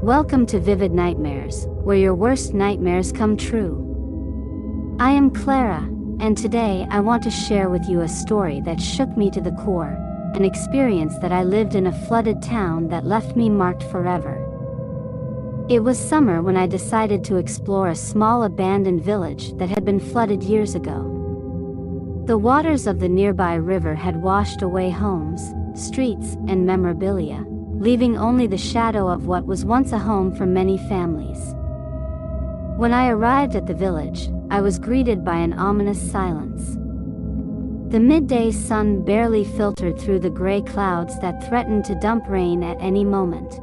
Welcome to Vivid Nightmares, where your worst nightmares come true. I am Clara, and today I want to share with you a story that shook me to the core, an experience that I lived in a flooded town that left me marked forever. It was summer when I decided to explore a small abandoned village that had been flooded years ago. The waters of the nearby river had washed away homes, streets, and memorabilia, leaving only the shadow of what was once a home for many families. When I arrived at the village, I was greeted by an ominous silence. The midday sun barely filtered through the gray clouds that threatened to dump rain at any moment.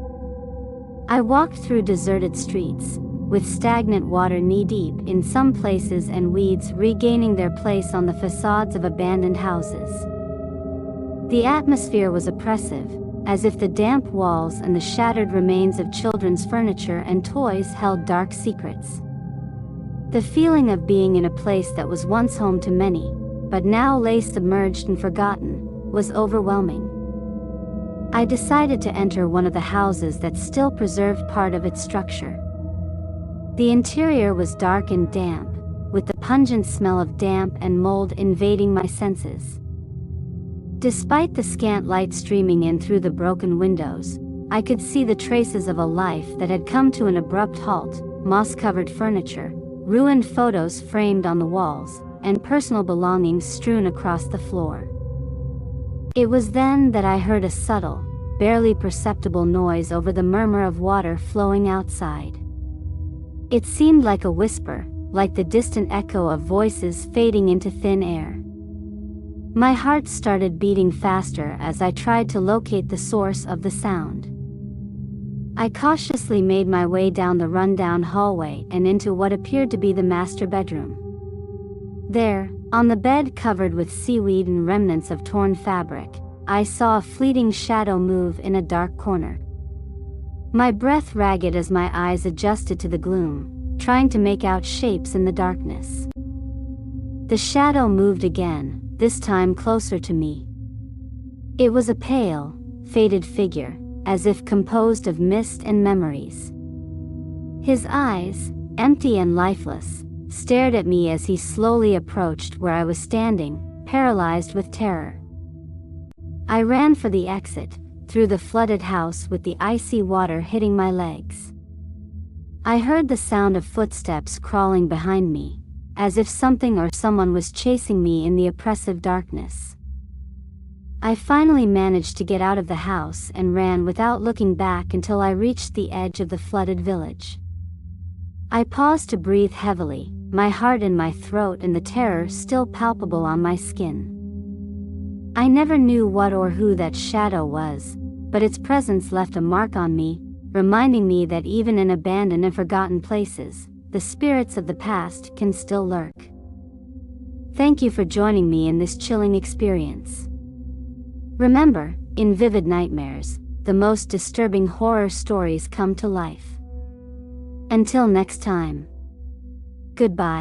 I walked through deserted streets, with stagnant water knee-deep in some places and weeds regaining their place on the facades of abandoned houses. The atmosphere was oppressive, as if the damp walls and the shattered remains of children's furniture and toys held dark secrets. The feeling of being in a place that was once home to many, but now lay submerged and forgotten, was overwhelming. I decided to enter one of the houses that still preserved part of its structure. The interior was dark and damp, with the pungent smell of damp and mold invading my senses. Despite the scant light streaming in through the broken windows, I could see the traces of a life that had come to an abrupt halt: moss-covered furniture, ruined photos framed on the walls, and personal belongings strewn across the floor. It was then that I heard a subtle, barely perceptible noise over the murmur of water flowing outside. It seemed like a whisper, like the distant echo of voices fading into thin air. My heart started beating faster as I tried to locate the source of the sound. I cautiously made my way down the rundown hallway and into what appeared to be the master bedroom. There, on the bed covered with seaweed and remnants of torn fabric, I saw a fleeting shadow move in a dark corner. My breath ragged as my eyes adjusted to the gloom, trying to make out shapes in the darkness. The shadow moved again, this time closer to me. It was a pale, faded figure, as if composed of mist and memories. His eyes, empty and lifeless, stared at me as he slowly approached where I was standing, paralyzed with terror. I ran for the exit, through the flooded house with the icy water hitting my legs. I heard the sound of footsteps crawling behind me, as if something or someone was chasing me in the oppressive darkness. I finally managed to get out of the house and ran without looking back until I reached the edge of the flooded village. I paused to breathe heavily, my heart in my throat and the terror still palpable on my skin. I never knew what or who that shadow was, but its presence left a mark on me, reminding me that even in abandoned and forgotten places, the spirits of the past can still lurk. Thank you for joining me in this chilling experience. Remember, in Vivid Nightmares, the most disturbing horror stories come to life. Until next time. Goodbye.